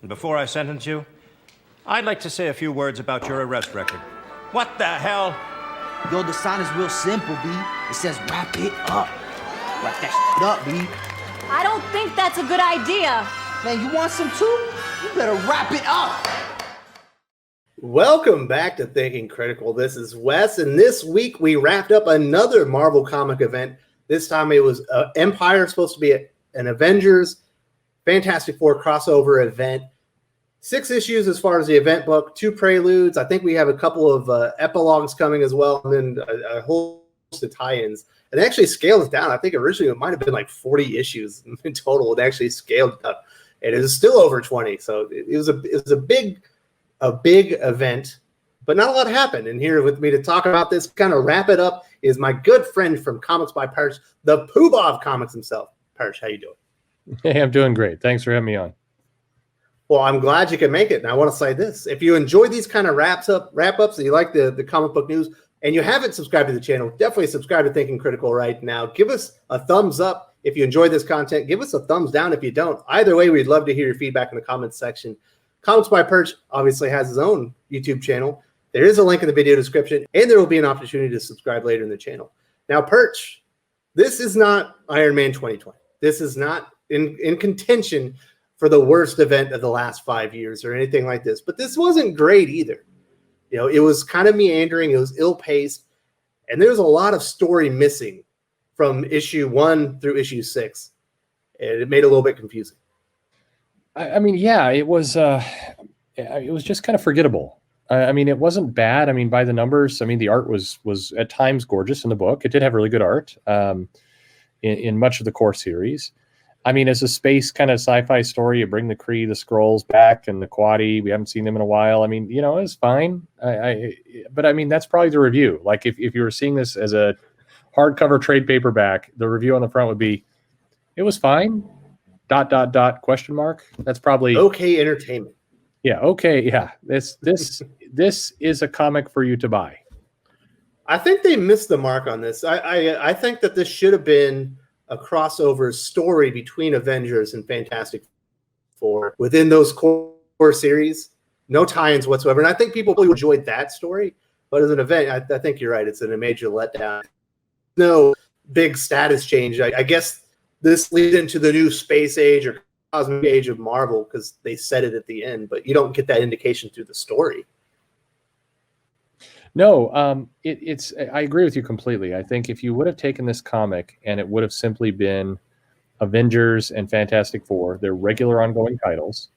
And before I sentence you, I'd like to say a few words about your arrest record. What the hell? Yo, the sign is real simple, B. It says wrap it up. Wrap that shit up, B. I don't think that's a good idea. Man, you want some too? You better wrap it up. Welcome back to Thinking Critical. This is Wes, and this week we wrapped up another Marvel comic event. This time it was Empyre, supposed to be an Avengers Fantastic Four crossover event. 6 issues as far as the event book, 2 preludes. I think we have a couple of epilogues coming as well, and then a whole host of tie-ins. And they actually scaled it down. I think originally it might have been like 40 issues in total. It actually scaled up. It is still over 20. So it was a big event, but not a lot happened. And here with me to talk about this, kind of wrap it up, is my good friend from Comics by Perch, the Poobah of comics himself. Perch, how you doing? Hey, I'm doing great. Thanks for having me on. Well, I'm glad you can make it. And I want to say this. If you enjoy these kind of wrap-ups and you like the comic book news and you haven't subscribed to the channel, definitely subscribe to Thinking Critical right now. Give us a thumbs up if you enjoy this content. Give us a thumbs down if you don't. Either way, we'd love to hear your feedback in the comments section. Comics by Perch obviously has his own YouTube channel. There is a link in the video description, and there will be an opportunity to subscribe later in the channel. Now, Perch, this is not Iron Man 2020. This is not in contention for the worst event of the last 5 years or anything like this. But this wasn't great either. You know, it was kind of meandering. It was ill-paced. And there's a lot of story missing from issue 1 through issue 6. And it made it a little bit confusing. I mean, yeah, it was just kind of forgettable. I mean, it wasn't bad. I mean, by the numbers, I mean, the art was at times gorgeous in the book. It did have really good art in much of the core series. I mean, as a space kind of sci-fi story, you bring the Kree, the Skrulls back, and the Quadi. We haven't seen them in a while. I mean, you know, it's fine. But I mean, that's probably the review. Like, if you were seeing this as a hardcover trade paperback, the review on the front would be, it was fine. ... question mark. That's probably okay entertainment. Yeah. Okay. Yeah. This is a comic for you to buy. I think they missed the mark on this. I think that this should have been a crossover story between Avengers and Fantastic Four within those core series. No tie-ins whatsoever. And I think people really enjoyed that story. But as an event, I think you're right. It's a major letdown. No big status change. I guess this leads into the new space age or cosmic age of Marvel because they said it at the end, but you don't get that indication through the story. No, I agree with you completely. I think if you would have taken this comic and it would have simply been Avengers and Fantastic Four, their regular ongoing titles,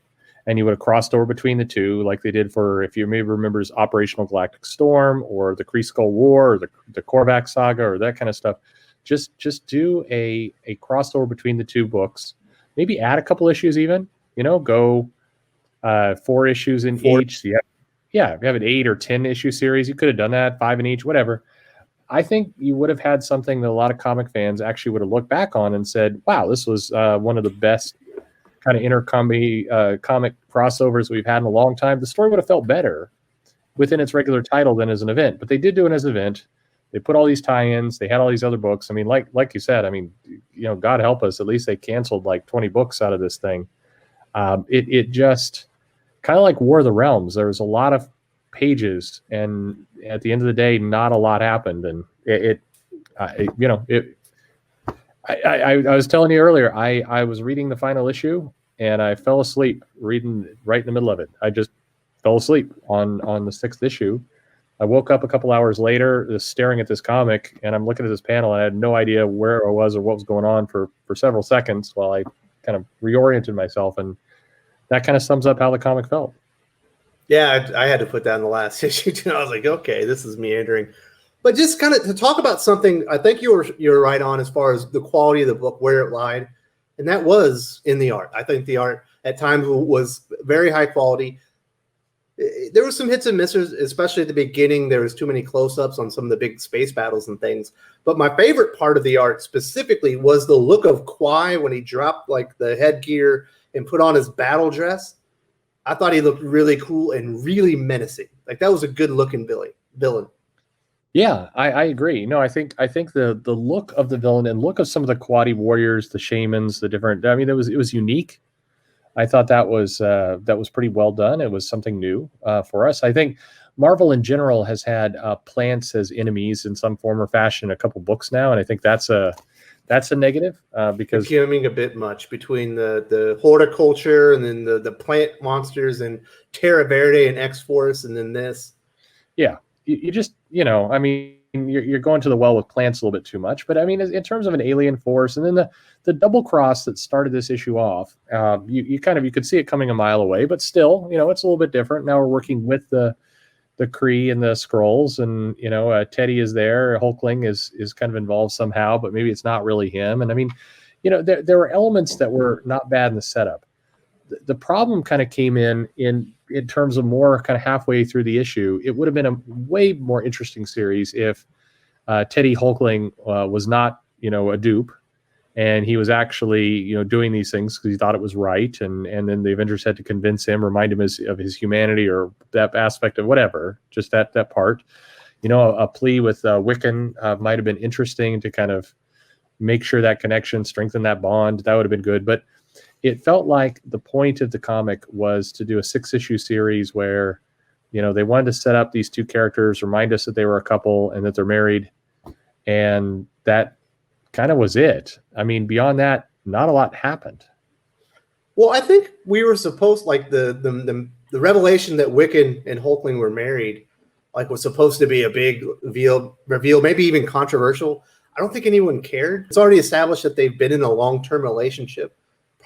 and you would have crossed over between the two like they did for, if you maybe remembers, Operational Galactic Storm or the Kree Skull War or the Korvac Saga or that kind of stuff. Just do a crossover between the two books. Maybe add a couple issues even, you know, go 4 issues in each. So you have an 8 or 10 issue series. You could have done that, 5 in each, whatever. I think you would have had something that a lot of comic fans actually would have looked back on and said, wow, this was one of the best kind of comic crossovers we've had in a long time. The story would have felt better within its regular title than as an event, but they did do it as an event. They put all these tie-ins. They had all these other books. I mean, like you said, I mean, you know, God help us. At least they canceled like 20 books out of this thing. It just kind of like War of the Realms. There was a lot of pages, and at the end of the day, not a lot happened. And I was telling you earlier, I was reading the final issue, and I fell asleep reading right in the middle of it. I just fell asleep on the 6th issue. I woke up a couple hours later, just staring at this comic, and I'm looking at this panel, and I had no idea where I was or what was going on for several seconds while I kind of reoriented myself, and that kind of sums up how the comic felt. Yeah, I had to put down the last issue too. I was like, okay, this is meandering. But just kind of to talk about something, I think you're right on as far as the quality of the book, where it lied, and that was in the art. I think the art at times was very high quality. There were some hits and misses, especially at the beginning. There was too many close-ups on some of the big space battles and things. But my favorite part of the art specifically was the look of Quai when he dropped like the headgear and put on his battle dress. I thought he looked really cool and really menacing. Like that was a good-looking villain. Yeah, I agree. No, I think the look of the villain and look of some of the Quadi warriors, the shamans, the different. I mean, it was unique. I thought that was pretty well done. It was something new for us. I think Marvel in general has had plants as enemies in some form or fashion in a couple books now, and I think that's a negative because Becoming a bit much between the horticulture and then the plant monsters and Terra Verde and X-Force and then this. Yeah, you just, I mean, you're going to the well with plants a little bit too much. But I mean, in terms of an alien force, and then the double cross that started this issue off, you could see it coming a mile away. But still, it's a little bit different. Now we're working with the Kree and the Skrulls, and Teddy is there. Hulkling is kind of involved somehow, but maybe it's not really him. And I mean, there were elements that were not bad in the setup. The problem kind of came in terms of more kind of halfway through the issue. It would have been a way more interesting series if Teddy Hulkling was not, a dupe, and he was actually, doing these things because he thought it was right, and then the Avengers had to convince him, remind him of his humanity or that aspect of whatever, just that part. A plea with Wiccan might have been interesting to kind of make sure that connection, strengthen that bond. That would have been good, but it felt like the point of the comic was to do a 6-issue series where, they wanted to set up these two characters, remind us that they were a couple and that they're married. And that kind of was it. I mean, beyond that, not a lot happened. Well, I think we were supposed, like the revelation that Wiccan and Hulkling were married, like was supposed to be a big reveal, maybe even controversial. I don't think anyone cared. It's already established that they've been in a long-term relationship.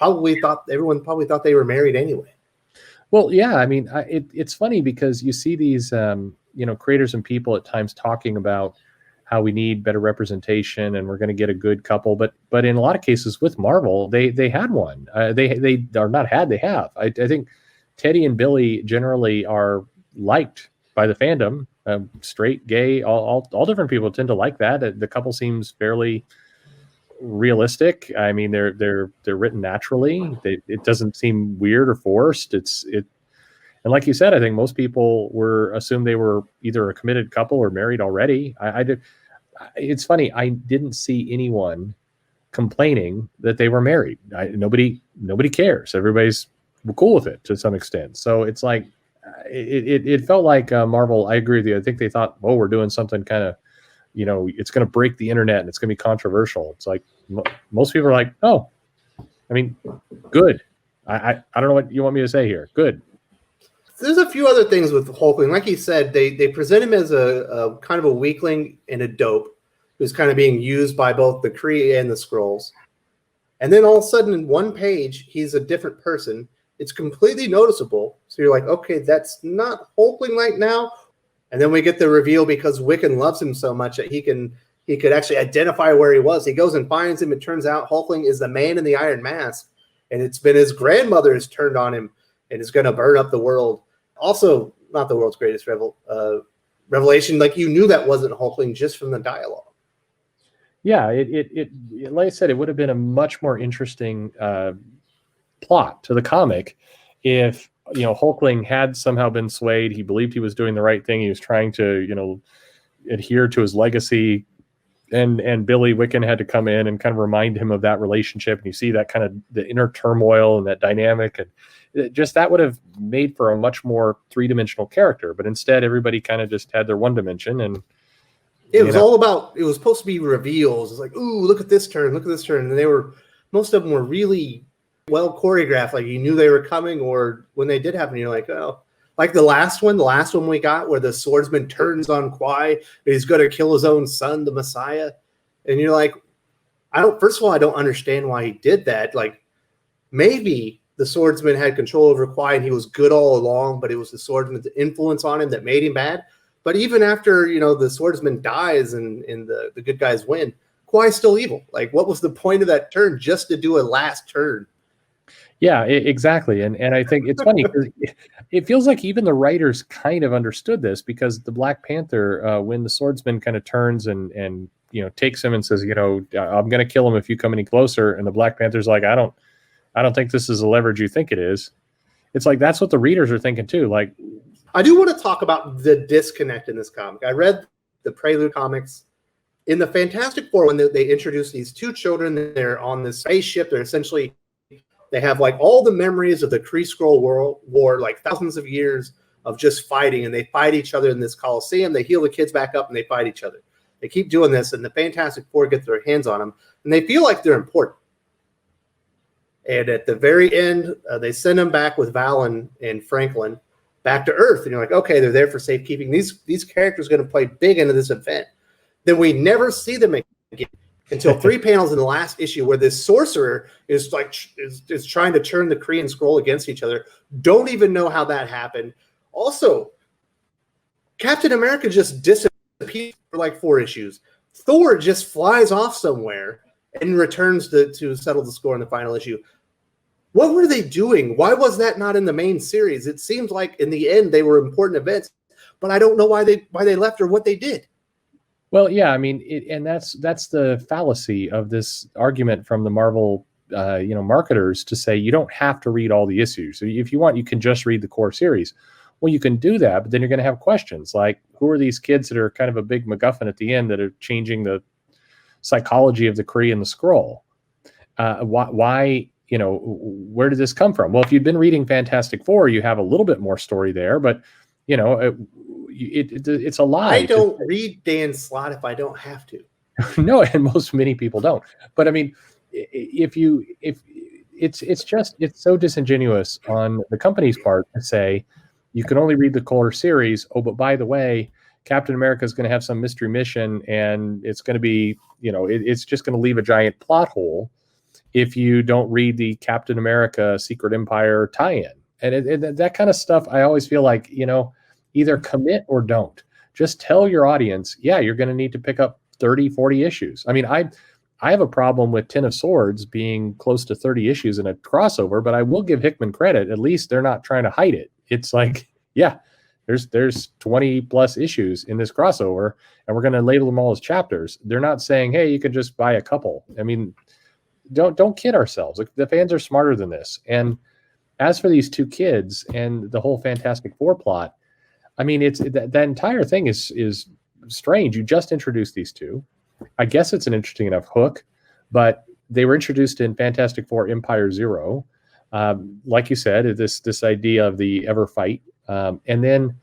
Everyone probably thought they were married anyway. Well, yeah, I mean, it's funny because you see these, creators and people at times talking about how we need better representation and we're going to get a good couple, but in a lot of cases with Marvel, they had one. They are not had. They have. I think Teddy and Billy generally are liked by the fandom. Straight, gay, all different people tend to like that. The couple seems fairly realistic. I mean, they're written naturally. It doesn't seem weird or forced. And like you said, I think most people assumed they were either a committed couple or married already. It's funny. I didn't see anyone complaining that they were married. Nobody cares. Everybody's cool with it to some extent. So it's like it felt like Marvel. I agree with you. I think they thought, oh, we're doing something kind of, it's going to break the internet and it's going to be controversial. It's like most people are like, oh, I mean, good. I don't know what you want me to say here. Good. There's a few other things with Hulkling. Like you said, they present him as a kind of a weakling and a dope who's kind of being used by both the Kree and the Skrulls. And then all of a sudden in one page, he's a different person. It's completely noticeable. So you're like, okay, that's not Hulkling right now. And then we get the reveal because Wiccan loves him so much that he could actually identify where he was. He goes and finds him. It turns out Hulkling is the man in the Iron Mask. And it's been his grandmother has turned on him and is going to burn up the world. Also, not the world's greatest revelation. Like, you knew that wasn't Hulkling just from the dialogue. Yeah, it like I said, it would have been a much more interesting plot to the comic if Hulkling had somehow been swayed. He believed he was doing the right thing. He was trying to adhere to his legacy, and Billy Wiccan had to come in and kind of remind him of that relationship. And you see that kind of the inner turmoil and that dynamic, and just that would have made for a much more three-dimensional character. But instead, everybody kind of just had their one dimension, and it was all about. It was supposed to be reveals. It's like, ooh, look at this turn, and most of them were really well choreographed. Like, you knew they were coming, or when they did happen, you're like, oh. Like the last one we got where the swordsman turns on Kwai, he's going to kill his own son, the Messiah. And you're like, first of all, I don't understand why he did that. Like, maybe the swordsman had control over Kwai and he was good all along, but it was the swordsman's influence on him that made him bad. But even after, the swordsman dies and the good guys win, Kwai's still evil. Like, what was the point of that turn? Just to do a last turn. Yeah, exactly. And I think it's funny because it feels like even the writers kind of understood this, because the Black Panther, when the swordsman kind of turns and takes him and says, I'm going to kill him if you come any closer. And the Black Panther's like, I don't think this is the leverage you think it is. It's like, that's what the readers are thinking too. Like, I do want to talk about the disconnect in this comic. I read the Prelude comics. In the Fantastic Four, when they introduce these two children, they're on this spaceship. They're essentially They have like all the memories of the Kree-Skrull war, like thousands of years of just fighting, and they fight each other in this Coliseum. They heal the kids back up, and they fight each other. They keep doing this, and the Fantastic Four get their hands on them, and they feel like they're important. And at the very end, they send them back with Val and Franklin back to Earth, and you're like, okay, they're there for safekeeping. These characters are going to play big into this event. Then we never see them again until 3 panels in the last issue, where this sorcerer is like is trying to turn the Kree and Skrull against each other. Don't even know how that happened. Also, Captain America just disappears for like 4 issues. Thor just flies off somewhere and returns to settle the score in the final issue. What were they doing? Why was that not in the main series? It seems like in the end they were important events, but I don't know why they left or what they did. Well, yeah, I mean, and that's the fallacy of this argument from the Marvel, marketers to say you don't have to read all the issues. So if you want, you can just read the core series. Well, you can do that, but then you're going to have questions like, who are these kids that are kind of a big MacGuffin at the end that are changing the psychology of the Kree and the Skrull? Why? Where did this come from? Well, if you've been reading Fantastic Four, you have a little bit more story there, but it's a lie. I don't read Dan Slott if I don't have to. No, and many people don't. But I mean, if it's so disingenuous on the company's part to say you can only read the core series. Oh, but by the way, Captain America is going to have some mystery mission, and it's going to be, it's just going to leave a giant plot hole if you don't read the Captain America Secret Empire tie-in. And that kind of stuff, I always feel like, either commit or don't. Just tell your audience, yeah, you're going to need to pick up 30, 40 issues. I mean, I have a problem with Ten of Swords being close to 30 issues in a crossover, but I will give Hickman credit. At least they're not trying to hide it. It's like, yeah, there's 20 plus issues in this crossover, and we're going to label them all as chapters. They're not saying, hey, you could just buy a couple. I mean, don't kid ourselves. Like, the fans are smarter than this. And as for these 2 kids and the whole Fantastic Four plot, I mean, it's that entire thing is strange. You just introduced these 2. I guess it's an interesting enough hook, but they were introduced in Fantastic Four Empyre Zero. Like you said, this idea of the ever fight, and then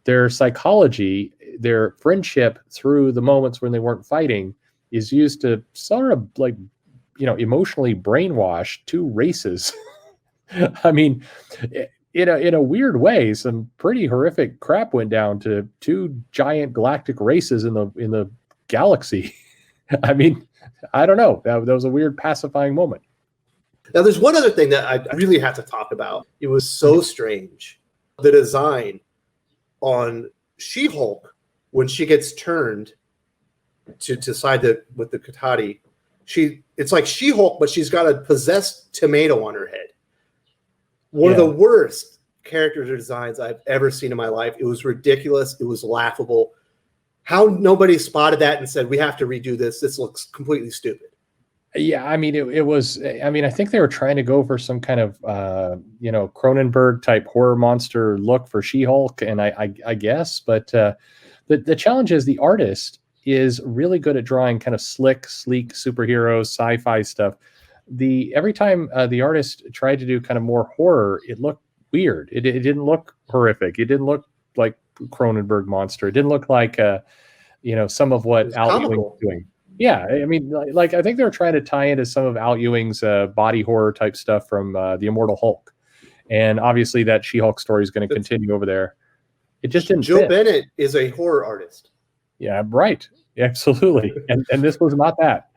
their psychology, their friendship through the moments when they weren't fighting is used to sort of like, emotionally brainwash 2 races. I mean, in a weird way, some pretty horrific crap went down to 2 giant galactic races in the galaxy. I mean, I don't know. That was a weird pacifying moment. Now, there's one other thing that I really have to talk about. It was so strange. The design on She-Hulk, when she gets turned to side with the Katati, it's like She-Hulk, but she's got a possessed tomato on her head. One of the worst character designs I've ever seen in my life. It was ridiculous. It was laughable. How nobody spotted that and said, we have to redo this. This looks completely stupid. Yeah, I mean, it was. I mean, I think they were trying to go for some kind of, Cronenberg type horror monster look for She-Hulk, and I guess. But the challenge is the artist is really good at drawing kind of slick, sleek superheroes, sci-fi stuff. Every time the artist tried to do kind of more horror, it looked weird. It didn't look horrific. It didn't look like Cronenberg monster. It didn't look like some of what Al Ewing was doing. Yeah, I mean, like I think they were trying to tie into some of Al Ewing's body horror type stuff from the Immortal Hulk, and obviously that She-Hulk story is going to continue over there. It just didn't. Joe fit. Bennett is a horror artist. Yeah, right. Absolutely, and this was not that.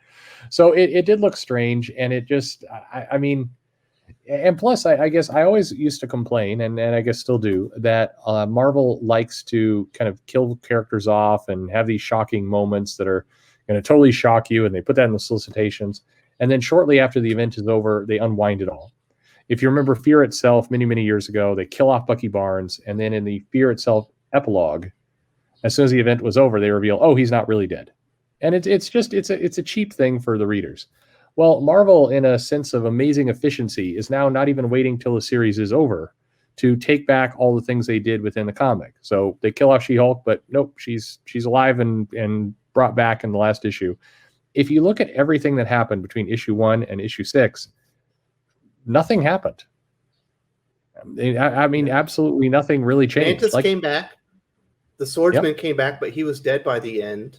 So it did look strange, and it just, I mean, and plus, I guess I always used to complain, and I guess still do, that Marvel likes to kind of kill characters off and have these shocking moments that are going to totally shock you, and they put that in the solicitations. And then shortly after the event is over, they unwind it all. If you remember Fear Itself, many, many years ago, they kill off Bucky Barnes, and then in the Fear Itself epilogue, as soon as the event was over, they reveal, oh, he's not really dead. And it's a cheap thing for the readers. Well, Marvel, in a sense of amazing efficiency, is now not even waiting till the series is over to take back all the things they did within the comic. So they kill off She-Hulk, but nope, she's alive and brought back in the last issue. If you look at everything that happened between issue 1 and issue 6, nothing happened. I mean, absolutely nothing really changed. Mantis came back. The Swordsman came back, but he was dead by the end.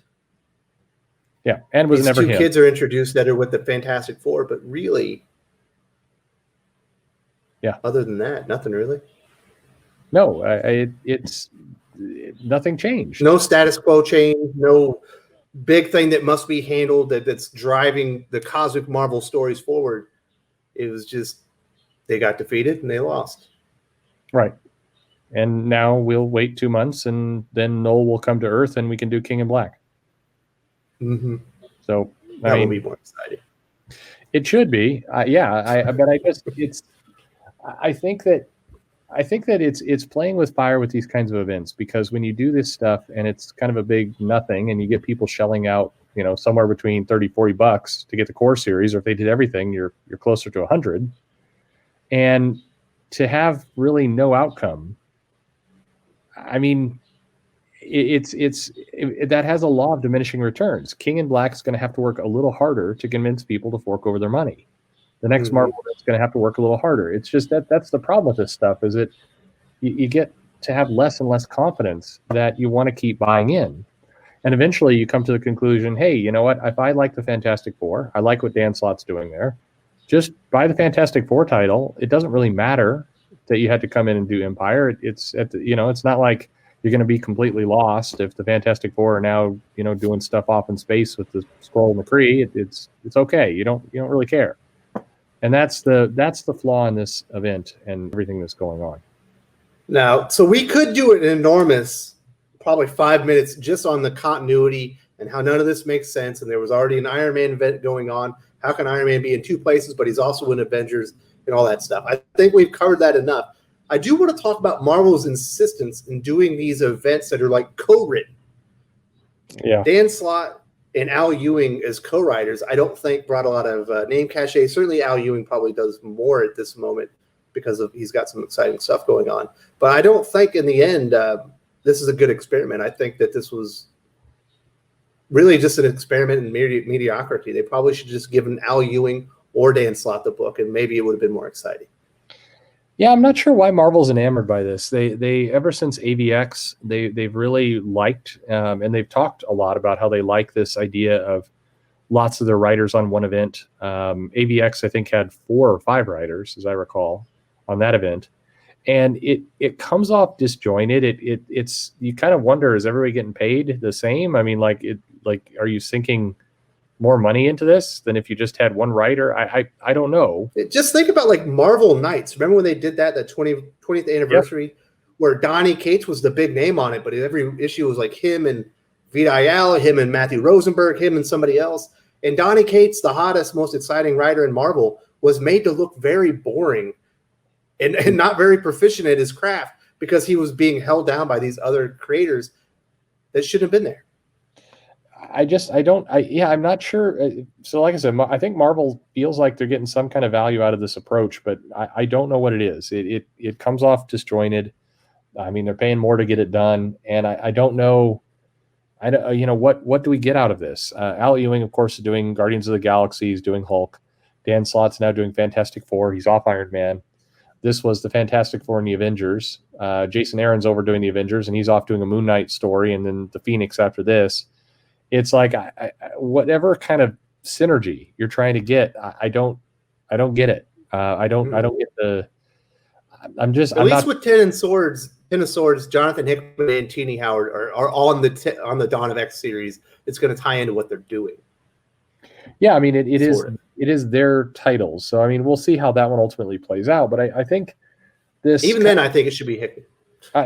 Yeah, and was These never two him. kids are introduced that are with the Fantastic Four, but really, other than that, nothing really. No, it's nothing changed. No status quo change. No big thing that must be handled that's driving the cosmic Marvel stories forward. It was just they got defeated and they lost. Right. And now we'll wait 2 months, and then Noel will come to Earth, and we can do King in Black. Mm-hmm. So that will be more exciting. It should be, but I guess I think that it's playing with fire with these kinds of events, because when you do this stuff and it's kind of a big nothing, and you get people shelling out, somewhere between $30-$40 to get the core series, or if they did everything, you're closer to 100, and to have really no outcome. I mean, that has a law of diminishing returns. King in Black is going to have to work a little harder to convince people to fork over their money. The next Marvel is going to have to work a little harder. It's just that's the problem with this stuff, is that you get to have less and less confidence that you want to keep buying in. And eventually you come to the conclusion, hey, you know what? If I like the Fantastic Four, I like what Dan Slott's doing there, just buy the Fantastic Four title. It doesn't really matter that you had to come in and do Empyre. It's it's not like you're going to be completely lost if the Fantastic Four are now, doing stuff off in space with the Skrull and the Kree. It's okay. You don't really care. And that's the flaw in this event and everything that's going on. Now, so we could do an enormous, probably 5 minutes just on the continuity and how none of this makes sense. And there was already an Iron Man event going on. How can Iron Man be in two places, but he's also in Avengers and all that stuff? I think we've covered that enough. I do want to talk about Marvel's insistence in doing these events that are like co-written. Yeah. Dan Slott and Al Ewing as co-writers, I don't think brought a lot of name cachet. Certainly Al Ewing probably does more at this moment because he's got some exciting stuff going on. But I don't think in the end this is a good experiment. I think that this was really just an experiment in mediocrity. They probably should have just given Al Ewing or Dan Slott the book, and maybe it would have been more exciting. Yeah, I'm not sure why Marvel's enamored by this. They ever since AVX, they've really liked, and they've talked a lot about how they like this idea of lots of their writers on one event. AVX, I think, had 4 or 5 writers, as I recall, on that event, and it comes off disjointed. It's you kind of wonder, is everybody getting paid the same? I mean, like are you sinking more money into this than if you just had one writer? I don't know. Just think about like Marvel Knights. Remember when they did that, the 20th anniversary, where Donny Cates was the big name on it, but every issue was like him and Vidal, him and Matthew Rosenberg, him and somebody else. And Donny Cates, the hottest, most exciting writer in Marvel, was made to look very boring and not very proficient at his craft because he was being held down by these other creators that shouldn't have been there. I'm not sure. So like I said, I think Marvel feels like they're getting some kind of value out of this approach, but I don't know what it is. It comes off disjointed. I mean, they're paying more to get it done. And I don't know. What do we get out of this? Al Ewing, of course, is doing Guardians of the Galaxy. He's doing Hulk. Dan Slott's now doing Fantastic Four. He's off Iron Man. This was the Fantastic Four and the Avengers. Jason Aaron's over doing the Avengers, and he's off doing a Moon Knight story, and then the Phoenix after this. It's like whatever kind of synergy you're trying to get, I don't get it. I don't get the. I'm not with Ten of Swords, Jonathan Hickman and Tini Howard are on the Dawn of X series. It's going to tie into what they're doing. Yeah, I mean it is their titles, so I mean we'll see how that one ultimately plays out. But I think this then I think it should be Hickman.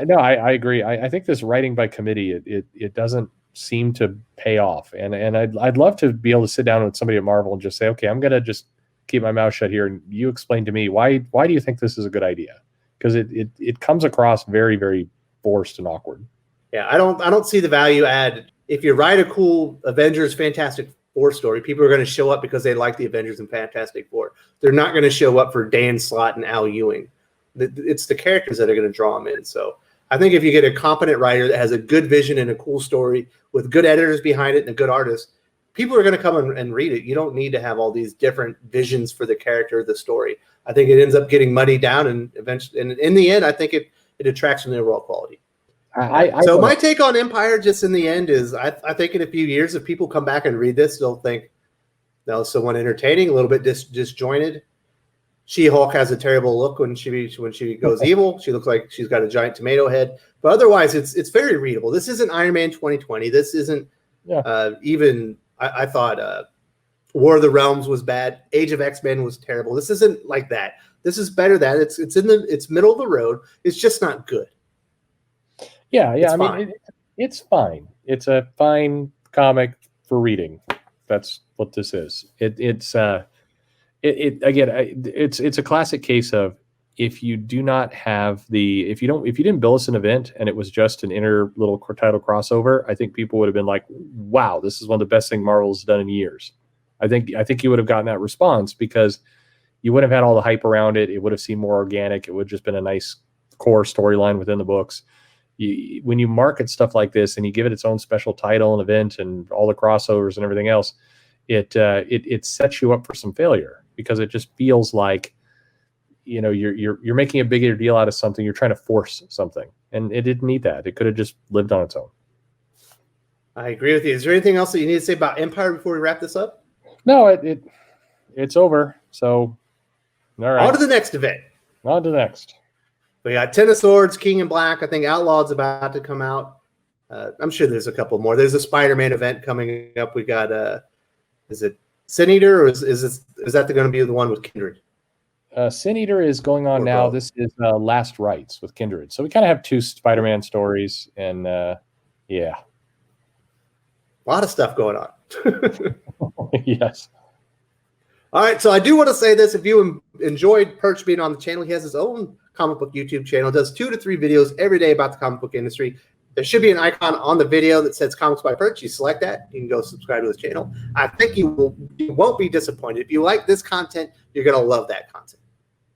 No, I agree. I think this writing by committee it doesn't seem to pay off, and I'd love to be able to sit down with somebody at Marvel and just say, okay, I'm gonna just keep my mouth shut here, and you explain to me why do you think this is a good idea? Because it comes across very, very forced and awkward. Yeah, I don't see the value add. If you write a cool Avengers Fantastic Four story, people are going to show up because they like the Avengers and Fantastic Four. They're not going to show up for Dan Slott and Al Ewing. It's the characters that are going to draw them in. So I think if you get a competent writer that has a good vision and a cool story with good editors behind it and a good artist, people are going to come and read it. You don't need to have all these different visions for the character, the story. I think it ends up getting muddied down, and eventually, and in the end, I think it detracts from the overall quality. So my take on Empyre, just in the end, is I think in a few years, if people come back and read this, they'll think that was someone entertaining, a little bit disjointed. She-Hulk has a terrible look when she goes evil. She looks like she's got a giant tomato head. But otherwise, it's very readable. This isn't Iron Man 2020. This isn't even. I thought War of the Realms was bad. Age of X-Men was terrible. This isn't like that. This is better than it's middle of the road. It's just not good. Yeah. It's I mean, it's fine. It's a fine comic for reading. That's what this is. It's a classic case of if you didn't bill us an event and it was just an inner little title crossover, I think people would have been like, wow, this is one of the best things Marvel's done in years. I think you would have gotten that response because you wouldn't have had all the hype around it. It would have seemed more organic. It would have just been a nice core storyline within the books. When you market stuff like this and you give it its own special title and event and all the crossovers and everything else, it sets you up for some failure because it just feels like, you're making a bigger deal out of something. You're trying to force something, and it didn't need that. It could have just lived on its own. I agree with you. Is there anything else that you need to say about Empyre before we wrap this up? No, it's over. So, all right. On to the next event. On to the next. We got Ten of Swords, King in Black. I think Outlaw's about to come out. I'm sure there's a couple more. There's a Spider-Man event coming up. We got is it Sin Eater, or is that going to be the one with Kindred? Sin Eater is going on now. This is Last Rites with Kindred. So we kind of have two Spider-Man stories, and yeah. A lot of stuff going on. Yes. All right, so I do want to say this. If you enjoyed Perch being on the channel, he has his own comic book YouTube channel, does 2 to 3 videos every day about the comic book industry. There should be an icon on the video that says Comics by Perch. You select that, you can go subscribe to his channel. I think you won't be disappointed. If you like this content, you're going to love that content.